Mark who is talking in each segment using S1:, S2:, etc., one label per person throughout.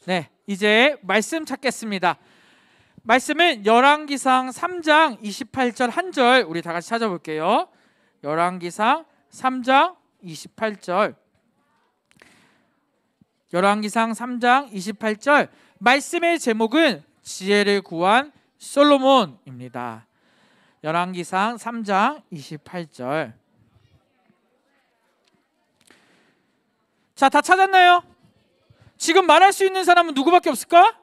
S1: 네, 이제 말씀 찾겠습니다. 말씀은 열왕기상 3장 28절 한 절 우리 다 같이 찾아볼게요. 열왕기상 3장 28절. 열왕기상 3장 28절. 말씀의 제목은 지혜를 구한 솔로몬입니다. 열왕기상 3장 28절. 자, 다 찾았나요? 지금 말할 수 있는 사람은 누구밖에 없을까?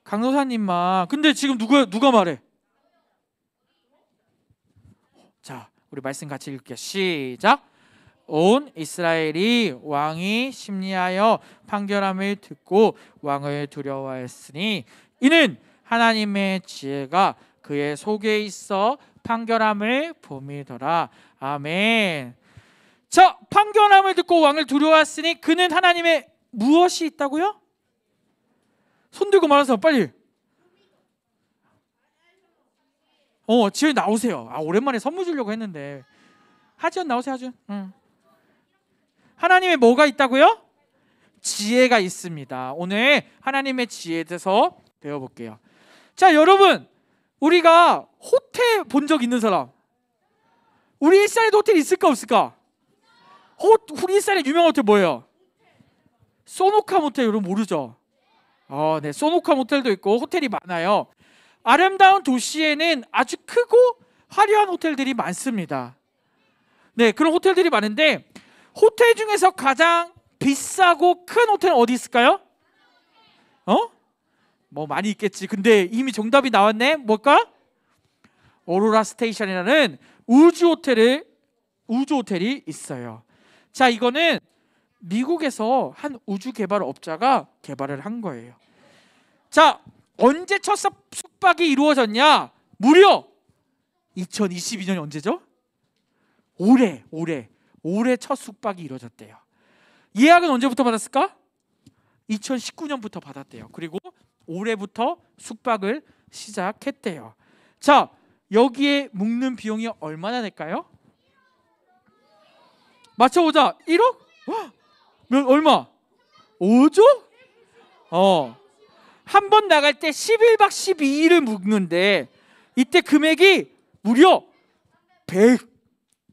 S1: 강도사님만. 근데 지금 누가 말해? 자, 우리 말씀 같이 읽을게요. 시작. 온 이스라엘이 왕이 심리하여 판결함을 듣고 왕을 두려워했으니 이는 하나님의 지혜가 그의 속에 있어 판결함을 봄이더라. 아멘. 자, 판결함을 듣고 왕을 두려워했으니 그는 하나님의 무엇이 있다고요? 손 들고 말하는 사람 빨리. 지혜 나오세요. 오랜만에 선물 주려고 했는데. 하지연 나오세요. 하지연. 하나님의 뭐가 있다고요? 지혜가 있습니다. 오늘 하나님의 지혜에 대해서 배워볼게요. 자, 여러분, 우리가 호텔 본 적 있는 사람? 우리 일산에도 호텔 있을까 없을까? 우리 일산에 유명한 호텔 뭐예요? 소노카 호텔. 여러분 모르죠? 네, 소노카 호텔도 있고 호텔이 많아요. 아름다운 도시에는 아주 크고 화려한 호텔들이 많습니다. 네, 그런 호텔들이 많은데 호텔 중에서 가장 비싸고 큰 호텔은 어디 있을까요? 뭐 많이 있겠지. 근데 이미 정답이 나왔네. 뭘까? 오로라 스테이션이라는 우주 호텔이 있어요. 자, 이거는 미국에서 한 우주 개발 업자가 개발을 한 거예요. 자, 언제 첫 숙박이 이루어졌냐? 무려 2022년이 언제죠? 올해 첫 숙박이 이루어졌대요. 예약은 언제부터 받았을까? 2019년부터 받았대요. 그리고 올해부터 숙박을 시작했대요. 자, 여기에 묵는 비용이 얼마나 될까요? 맞춰보자. 1억? 얼마? 5조? 한 번 나갈 때 11박 12일을 묵는데 이때 금액이 무려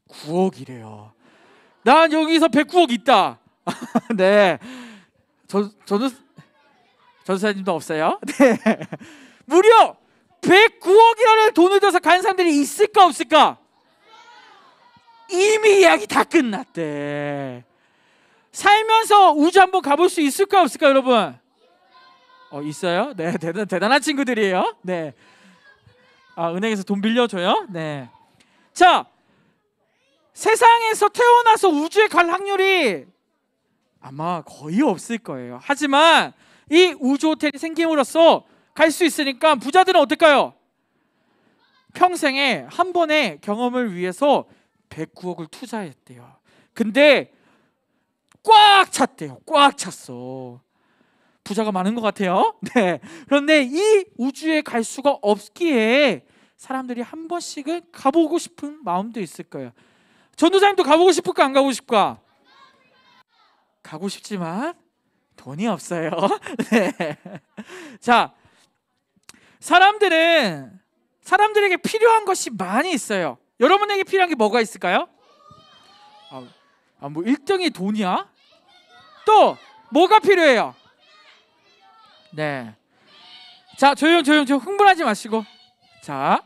S1: 109억이래요. 난 여기서 109억 있다. 네. 전사님도 없어요? 네. 무려 109억이라는 돈을 들여서 간 사람들이 있을까 없을까? 이미 예약이 다 끝났대. 살면서 우주 한번 가볼 수 있을까 없을까 여러분? 있어요? 네, 대단한 친구들이에요. 네. 은행에서 돈 빌려줘요. 네. 자, 세상에서 태어나서 우주에 갈 확률이 아마 거의 없을 거예요. 하지만 이 우주 호텔이 생김으로써 갈 수 있으니까 부자들은 어떨까요? 평생에 한 번의 경험을 위해서 109억을 투자했대요. 근데 꽉 찼대요. 꽉 찼어. 부자가 많은 것 같아요. 네. 그런데 이 우주에 갈 수가 없기에 사람들이 한 번씩은 가보고 싶은 마음도 있을 거예요. 전도사님도 가보고 싶을까 안 가고 싶을까? 가고 싶지만 돈이 없어요. 네. 자, 사람들에게 필요한 것이 많이 있어요. 여러분에게 필요한 게 뭐가 있을까요? 뭐 1등이 돈이야? 또 뭐가 필요해요? 네. 자, 조용 흥분하지 마시고. 자,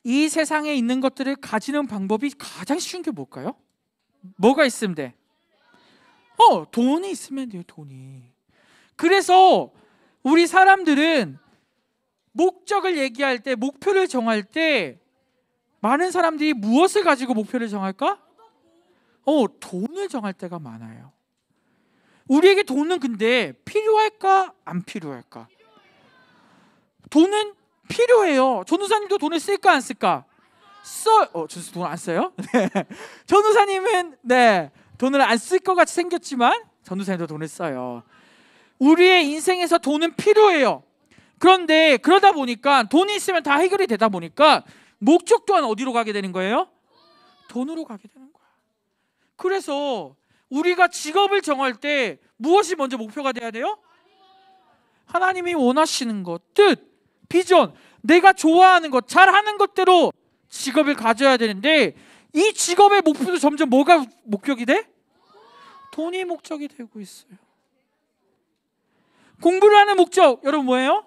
S1: 이 세상에 있는 것들을 가지는 방법이 가장 쉬운 게 뭘까요? 뭐가 있으면 돼? 돈이 있으면 돼요. 돈이. 그래서 우리 사람들은 목적을 얘기할 때, 목표를 정할 때 많은 사람들이 무엇을 가지고 목표를 정할까? 돈을 정할 때가 많아요. 우리에게 돈은 근데 필요할까 안 필요할까? 돈은 필요해요. 전도사님도 돈을 쓸까 안 쓸까? 전도사 돈 안 써요? 네. 전도사님은 돈을 안 쓸 것 같이 생겼지만 전도사님도 돈을 써요. 우리의 인생에서 돈은 필요해요. 그런데 그러다 보니까 돈이 있으면 다 해결이 되다 보니까 목적 또한 어디로 가게 되는 거예요? 돈으로 가게 되는 거야. 그래서 우리가 직업을 정할 때 무엇이 먼저 목표가 돼야 돼요? 하나님이 원하시는 것, 뜻, 비전, 내가 좋아하는 것, 잘하는 것대로 직업을 가져야 되는데 이 직업의 목표도 점점 뭐가 목적이 돼? 돈이 목적이 되고 있어요. 공부를 하는 목적, 여러분 뭐예요?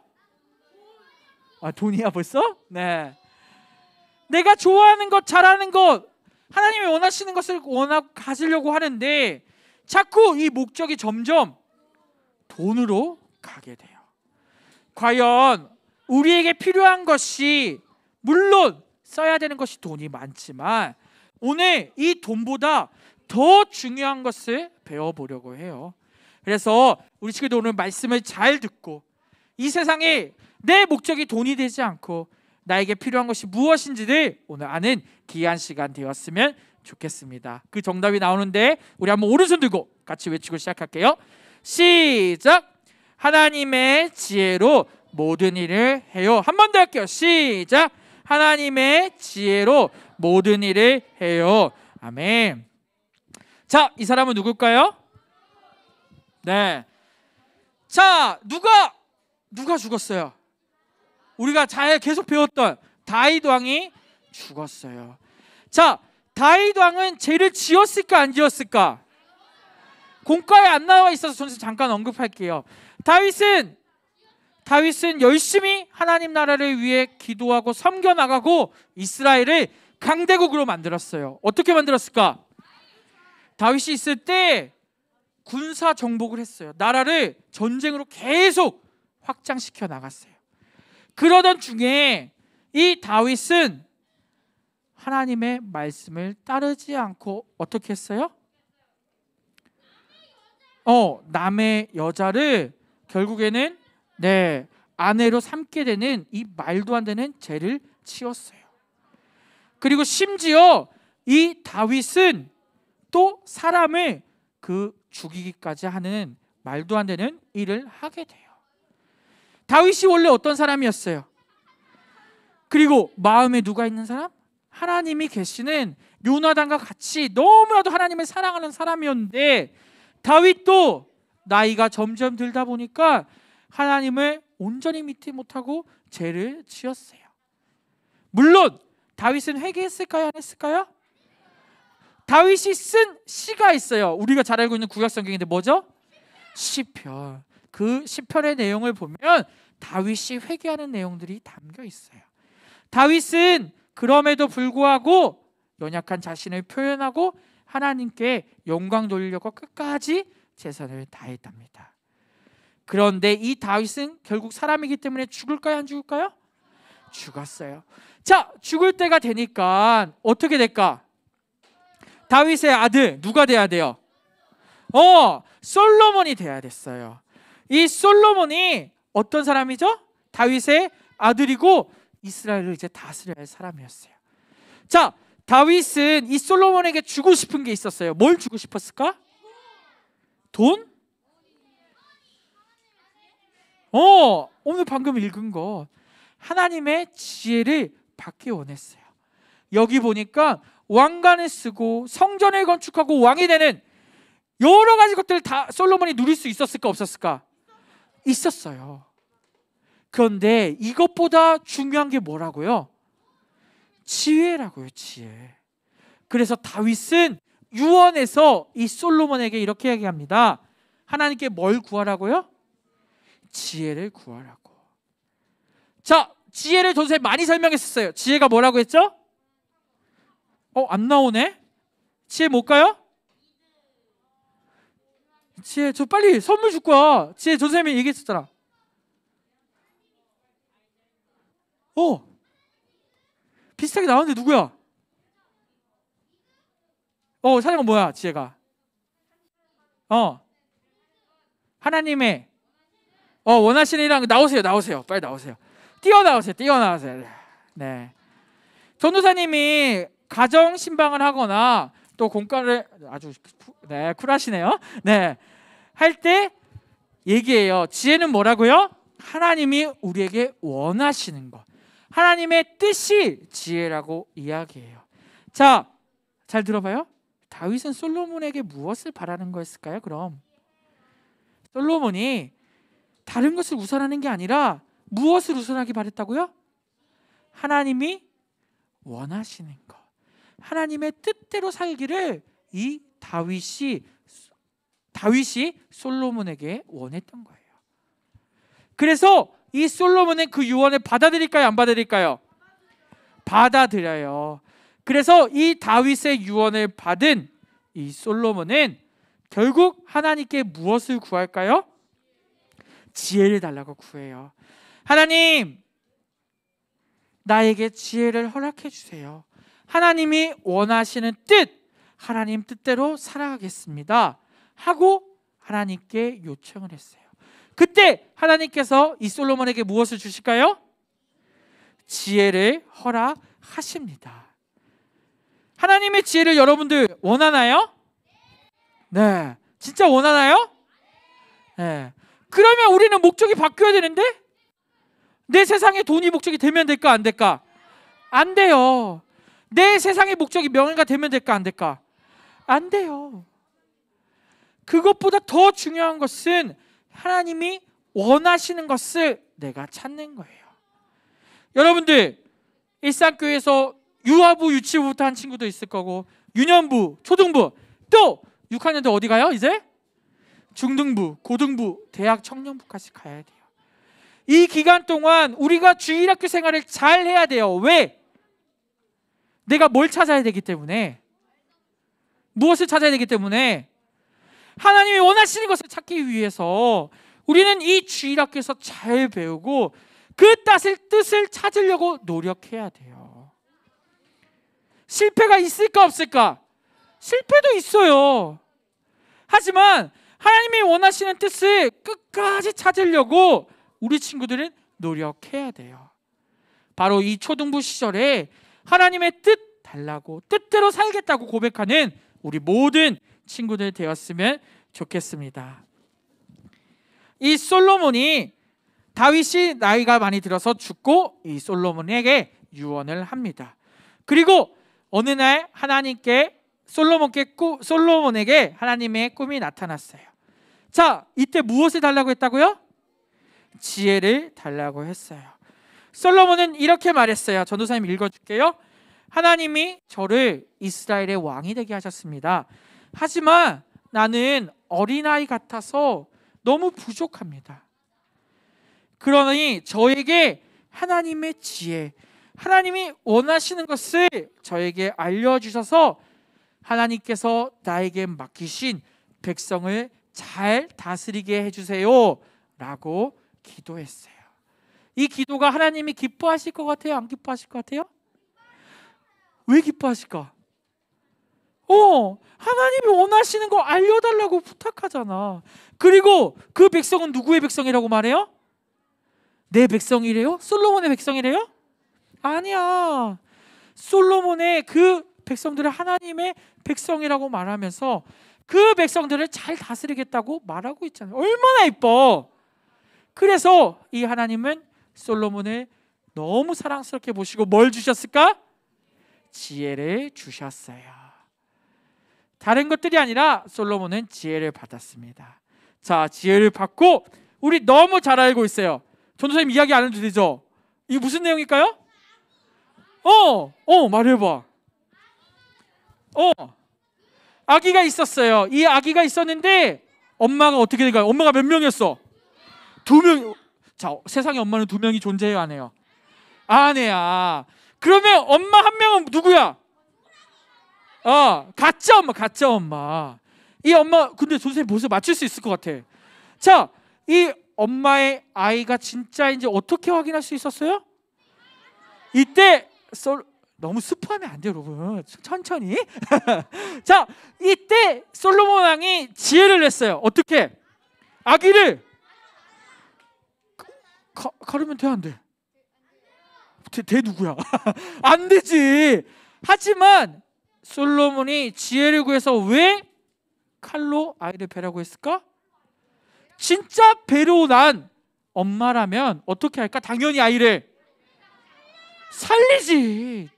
S1: 돈이야 벌써? 네. 내가 좋아하는 것, 잘하는 것, 하나님이 원하시는 것을 가지려고 하는데 자꾸 이 목적이 점점 돈으로 가게 돼요. 과연 우리에게 필요한 것이, 물론 써야 되는 것이 돈이 많지만 오늘 이 돈보다 더 중요한 것을 배워보려고 해요. 그래서 우리 친구들 오늘 말씀을 잘 듣고 이 세상에 내 목적이 돈이 되지 않고 나에게 필요한 것이 무엇인지를 오늘 아는 귀한 시간 되었으면 좋겠습니다. 그 정답이 나오는데 우리 한번 오른손 들고 같이 외치고 시작할게요. 시작! 하나님의 지혜로 모든 일을 해요. 한 번 더 할게요. 시작! 하나님의 지혜로 모든 일을 해요. 아멘. 자, 이 사람은 누굴까요? 네. 자, 누가 죽었어요? 우리가 잘 계속 배웠던 다윗 왕이 죽었어요. 자, 다윗 왕은 죄를 지었을까 안 지었을까? 공과에 안 나와 있어서 저는 잠깐 언급할게요. 다윗은 열심히 하나님 나라를 위해 기도하고 섬겨나가고 이스라엘을 강대국으로 만들었어요. 어떻게 만들었을까? 다윗이 있을 때 군사 정복을 했어요. 나라를 전쟁으로 계속 확장시켜 나갔어요. 그러던 중에 이 다윗은 하나님의 말씀을 따르지 않고 어떻게 했어요? 남의 여자를 결국에는 아내로 삼게 되는 이 말도 안 되는 죄를 지었어요. 그리고 심지어 이 다윗은 또 사람을 죽이기까지 하는 말도 안 되는 일을 하게 돼요. 다윗이 원래 어떤 사람이었어요? 그리고 마음에 누가 있는 사람? 하나님이 계시는 요나단과 같이 너무나도 하나님을 사랑하는 사람이었는데 다윗도 나이가 점점 들다 보니까 하나님을 온전히 믿지 못하고 죄를 지었어요. 물론 다윗은 회개했을까요? 안 했을까요? 다윗이 쓴 시가 있어요. 우리가 잘 알고 있는 구약성경인데 뭐죠? 시편. 그 시편의 내용을 보면 다윗이 회개하는 내용들이 담겨 있어요. 다윗은 그럼에도 불구하고 연약한 자신을 표현하고 하나님께 영광 돌리려고 끝까지 최선을 다했답니다. 그런데 이 다윗은 결국 사람이기 때문에 죽을까요? 안 죽을까요? 죽었어요. 자, 죽을 때가 되니까 어떻게 될까? 다윗의 아들 누가 돼야 돼요? 솔로몬이 돼야 됐어요. 이 솔로몬이 어떤 사람이죠? 다윗의 아들이고 이스라엘을 이제 다스려야 할 사람이었어요. 자, 다윗은 이 솔로몬에게 주고 싶은 게 있었어요. 뭘 주고 싶었을까? 돈? 오늘 방금 읽은 거 하나님의 지혜를 받기 원했어요. 여기 보니까 왕관을 쓰고 성전을 건축하고 왕이 되는 여러 가지 것들을 다 솔로몬이 누릴 수 있었을까 없었을까? 있었어요. 그런데 이것보다 중요한 게 뭐라고요? 지혜라고요. 지혜. 그래서 다윗은 유언에서 이 솔로몬에게 이렇게 얘기합니다. 하나님께 뭘 구하라고요? 지혜를 구하라고. 자, 지혜를 전세 많이 설명했었어요. 지혜가 뭐라고 했죠? 안 나오네. 지혜 뭘까요? 지혜, 저 빨리 선물 줄 거야. 지혜 전 선생님이 얘기했었잖아. 비슷하게 나왔는데 누구야? 사장은 뭐야? 지혜가 하나님의 원하시는 일랑 나오세요. 빨리 나오세요. 뛰어나오세요. 네. 전도사님이 가정 신방을 하거나 또 공과를 아주 쿨하시네요. 네. 할 때 얘기해요. 지혜는 뭐라고요? 하나님이 우리에게 원하시는 것. 하나님의 뜻이 지혜라고 이야기해요. 자, 잘 들어봐요. 다윗은 솔로몬에게 무엇을 바라는 거였을까요? 그럼 솔로몬이 다른 것을 우선하는 게 아니라 무엇을 우선하기 바랬다고요? 하나님이 원하시는 것, 하나님의 뜻대로 살기를 이 다윗이 솔로몬에게 원했던 거예요. 그래서 이 솔로몬은 그 유언을 받아들일까요? 안 받아들일까요? 받아들여요. 그래서 이 다윗의 유언을 받은 이 솔로몬은 결국 하나님께 무엇을 구할까요? 지혜를 달라고 구해요. 하나님, 나에게 지혜를 허락해 주세요. 하나님이 원하시는 뜻, 하나님 뜻대로 살아가겠습니다 하고 하나님께 요청을 했어요. 그때 하나님께서 이 솔로몬에게 무엇을 주실까요? 지혜를 허락하십니다. 하나님의 지혜를 여러분들 원하나요? 네, 진짜 원하나요? 네. 그러면 우리는 목적이 바뀌어야 되는데, 내 세상의 돈이 목적이 되면 될까 안 될까? 안 돼요. 내 세상의 목적이 명예가 되면 될까 안 될까? 안 돼요. 그것보다 더 중요한 것은 하나님이 원하시는 것을 내가 찾는 거예요. 여러분들 일산교회에서 유아부, 유치부부터 한 친구도 있을 거고, 유년부, 초등부, 또 6학년 때 어디 가요? 이제 중등부, 고등부, 대학 청년부까지 가야 돼요. 이 기간 동안 우리가 주일학교 생활을 잘 해야 돼요. 왜? 내가 뭘 찾아야 되기 때문에, 무엇을 찾아야 되기 때문에, 하나님이 원하시는 것을 찾기 위해서 우리는 이 주일학교에서 잘 배우고 그 뜻을 찾으려고 노력해야 돼요. 실패가 있을까 없을까? 실패도 있어요. 하지만 하나님이 원하시는 뜻을 끝까지 찾으려고 우리 친구들은 노력해야 돼요. 바로 이 초등부 시절에 하나님의 뜻 달라고, 뜻대로 살겠다고 고백하는 우리 모든 친구들 되었으면 좋겠습니다. 이 솔로몬이, 다윗이 나이가 많이 들어서 죽고 이 솔로몬에게 유언을 합니다. 그리고 어느 날 하나님께 솔로몬에게 하나님의 꿈이 나타났어요. 자, 이때 무엇을 달라고 했다고요? 지혜를 달라고 했어요. 솔로몬은 이렇게 말했어요. 전도사님 읽어줄게요. 하나님이 저를 이스라엘의 왕이 되게 하셨습니다. 하지만 나는 어린아이 같아서 너무 부족합니다. 그러니 저에게 하나님의 지혜, 하나님이 원하시는 것을 저에게 알려주셔서 하나님께서 나에게 맡기신 백성을 잘 다스리게 해주세요 라고 기도했어요. 이 기도가 하나님이 기뻐하실 것 같아요? 안 기뻐하실 것 같아요? 왜 기뻐하실까? 하나님이 원하시는 거 알려달라고 부탁하잖아. 그리고 그 백성은 누구의 백성이라고 말해요? 내 백성이래요? 솔로몬의 백성이래요? 아니야. 솔로몬의 그 백성들을 하나님의 백성이라고 말하면서 그 백성들을 잘 다스리겠다고 말하고 있잖아요. 얼마나 이뻐. 그래서 이 하나님은 솔로몬을 너무 사랑스럽게 보시고 뭘 주셨을까? 지혜를 주셨어요. 다른 것들이 아니라 솔로몬은 지혜를 받았습니다. 자, 지혜를 받고 우리 너무 잘 알고 있어요. 전도사님 이야기 안 해도 되죠? 이게 무슨 내용일까요? 말해봐. 아기가 있었어요. 이 아기가 있었는데 엄마가 어떻게 될까요? 엄마가 몇 명이었어? 2명. 자, 세상에 엄마는 2명이 존재해요, 안 해요? 안 해야. 그러면 엄마 한 명은 누구야? 가짜 엄마. 이 엄마, 근데 선생님 벌써 맞출 수 있을 것 같아. 자, 이 엄마의 아이가 진짜인지 어떻게 확인할 수 있었어요? 이때 너무 스포하면 안 돼요, 여러분. 천천히. 자, 이때 솔로몬 왕이 지혜를 냈어요. 어떻게? 아기를 가르면 돼, 안 돼? 돼 누구야? 안 되지. 하지만 솔로몬이 지혜를 구해서 왜 칼로 아이를 베라고 했을까? 진짜 배로 난 엄마라면 어떻게 할까? 당연히 아이를 살리지.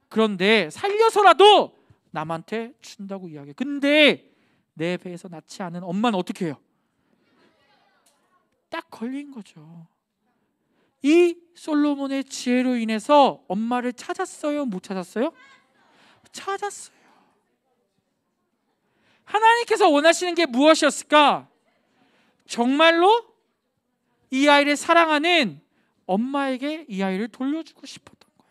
S1: 그런데 살려서라도 남한테 준다고 이야기해요. 근데 내 배에서 낳지 않은 엄마는 어떻게 해요? 딱 걸린 거죠. 이 솔로몬의 지혜로 인해서 엄마를 찾았어요? 못 찾았어요? 찾았어요. 하나님께서 원하시는 게 무엇이었을까? 정말로 이 아이를 사랑하는 엄마에게 이 아이를 돌려주고 싶었던 거야.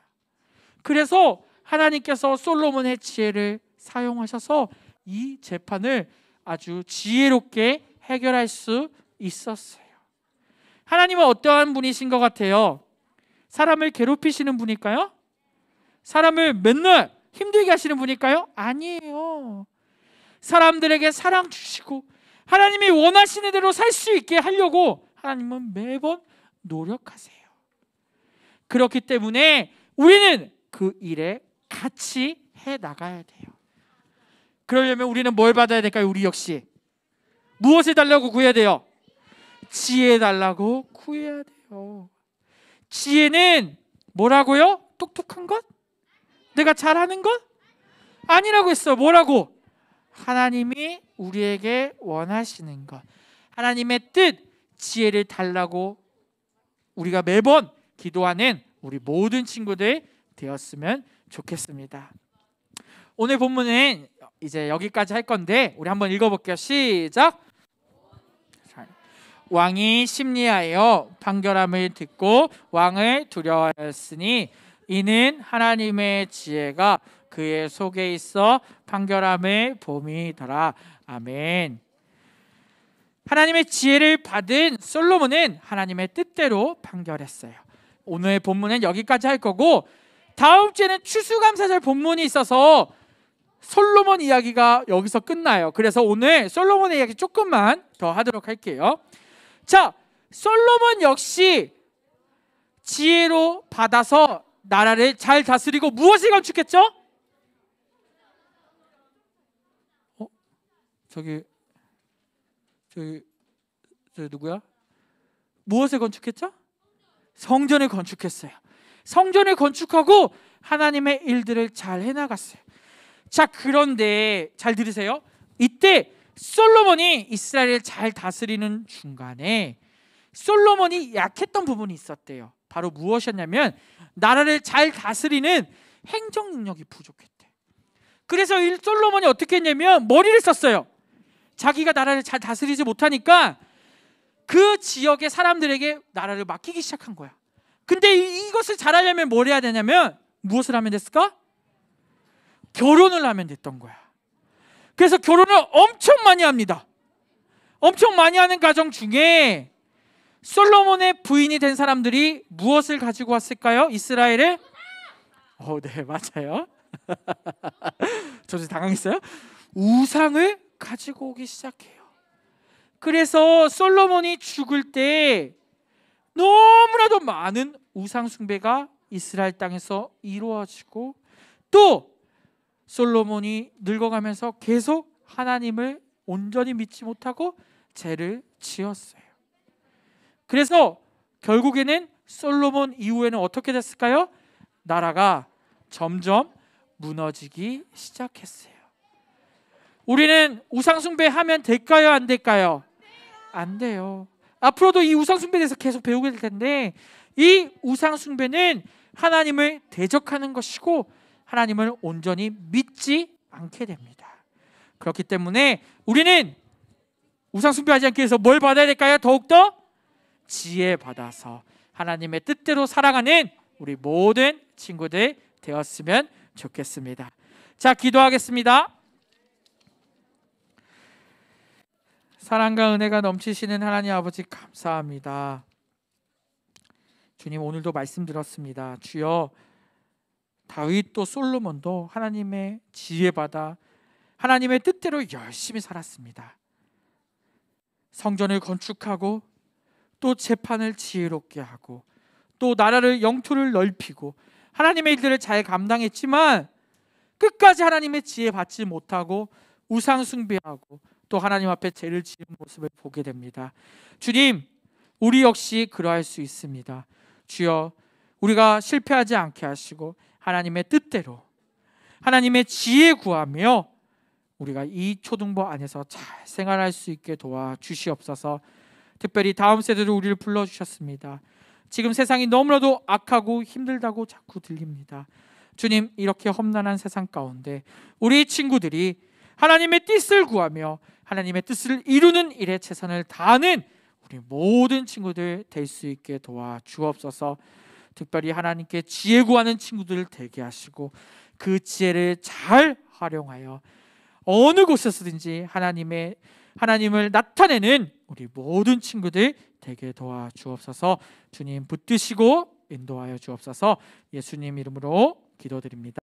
S1: 그래서 하나님께서 솔로몬의 지혜를 사용하셔서 이 재판을 아주 지혜롭게 해결할 수 있었어요. 하나님은 어떠한 분이신 것 같아요? 사람을 괴롭히시는 분일까요? 사람을 맨날 힘들게 하시는 분일까요? 아니에요. 사람들에게 사랑 주시고 하나님이 원하시는 대로 살 수 있게 하려고 하나님은 매번 노력하세요. 그렇기 때문에 우리는 그 일에 같이 해 나가야 돼요. 그러려면 우리는 뭘 받아야 될까요? 우리 역시 무엇을 달라고 구해야 돼요? 지혜 달라고 구해야 돼요. 지혜는 뭐라고요? 똑똑한 것? 내가 잘하는 것? 아니라고 했어요. 뭐라고? 하나님이 우리에게 원하시는 것, 하나님의 뜻, 지혜를 달라고 우리가 매번 기도하는 우리 모든 친구들 되었으면 좋겠습니다. 오늘 본문은 이제 여기까지 할 건데 우리 한번 읽어볼게요. 시작. 왕이 심리하여 판결함을 듣고 왕을 두려워하였으니 이는 하나님의 지혜가 그의 속에 있어 판결함을 봄이더라. 아멘. 하나님의 지혜를 받은 솔로몬은 하나님의 뜻대로 판결했어요. 오늘 본문은 여기까지 할 거고 다음 주에는 추수감사절 본문이 있어서 솔로몬 이야기가 여기서 끝나요. 그래서 오늘 솔로몬의 이야기 조금만 더 하도록 할게요. 자, 솔로몬 역시 지혜로 받아서 나라를 잘 다스리고 무엇을 건축했죠? 저기 누구야? 무엇을 건축했죠? 성전을 건축했어요. 성전을 건축하고 하나님의 일들을 잘 해나갔어요. 자, 그런데 잘 들으세요. 이때 솔로몬이 이스라엘을 잘 다스리는 중간에 솔로몬이 약했던 부분이 있었대요. 바로 무엇이었냐면 나라를 잘 다스리는 행정 능력이 부족했대. 그래서 이 솔로몬이 어떻게 했냐면 머리를 썼어요. 자기가 나라를 잘 다스리지 못하니까 그 지역의 사람들에게 나라를 맡기기 시작한 거야. 근데 이것을 잘하려면 뭘 해야 되냐면 무엇을 하면 됐을까? 결혼을 하면 됐던 거야. 그래서 결혼을 엄청 많이 합니다. 엄청 많이 하는 가정 중에 솔로몬의 부인이 된 사람들이 무엇을 가지고 왔을까요? 이스라엘을? 네, 맞아요. 저도 당황했어요. 우상을 가지고 오기 시작해요. 그래서 솔로몬이 죽을 때 너무나도 많은 우상 숭배가 이스라엘 땅에서 이루어지고 또 솔로몬이 늙어가면서 계속 하나님을 온전히 믿지 못하고 죄를 지었어요. 그래서 결국에는 솔로몬 이후에는 어떻게 됐을까요? 나라가 점점 무너지기 시작했어요. 우리는 우상 숭배하면 될까요? 안 될까요? 안 돼요. 앞으로도 이 우상 숭배에 대해서 계속 배우게 될 텐데 이 우상 숭배는 하나님을 대적하는 것이고 하나님을 온전히 믿지 않게 됩니다. 그렇기 때문에 우리는 우상 숭배하지 않기 위해서 뭘 받아야 될까요? 더욱더 지혜 받아서 하나님의 뜻대로 살아가는 우리 모든 친구들 되었으면 좋겠습니다. 자, 기도하겠습니다. 사랑과 은혜가 넘치시는 하나님 아버지 감사합니다. 주님, 오늘도 말씀 들었습니다. 주여, 다윗도 솔로몬도 하나님의 지혜 받아 하나님의 뜻대로 열심히 살았습니다. 성전을 건축하고 또 재판을 지혜롭게 하고 또 나라를 영토를 넓히고 하나님의 일들을 잘 감당했지만 끝까지 하나님의 지혜 받지 못하고 우상 숭배하고 또 하나님 앞에 죄를 지은 모습을 보게 됩니다. 주님, 우리 역시 그러할 수 있습니다. 주여, 우리가 실패하지 않게 하시고 하나님의 뜻대로 하나님의 지혜 구하며 우리가 이 초등부 안에서 잘 생활할 수 있게 도와주시옵소서. 특별히 다음 세대로 우리를 불러주셨습니다. 지금 세상이 너무나도 악하고 힘들다고 자꾸 들립니다. 주님, 이렇게 험난한 세상 가운데 우리 친구들이 하나님의 뜻을 구하며 하나님의 뜻을 이루는 일에 최선을 다하는 우리 모든 친구들 될 수 있게 도와주옵소서. 특별히 하나님께 지혜 구하는 친구들을 되게 하시고 그 지혜를 잘 활용하여 어느 곳에서든지 하나님을 나타내는 우리 모든 친구들 되게 도와주옵소서. 주님 붙드시고 인도하여 주옵소서. 예수님 이름으로 기도드립니다.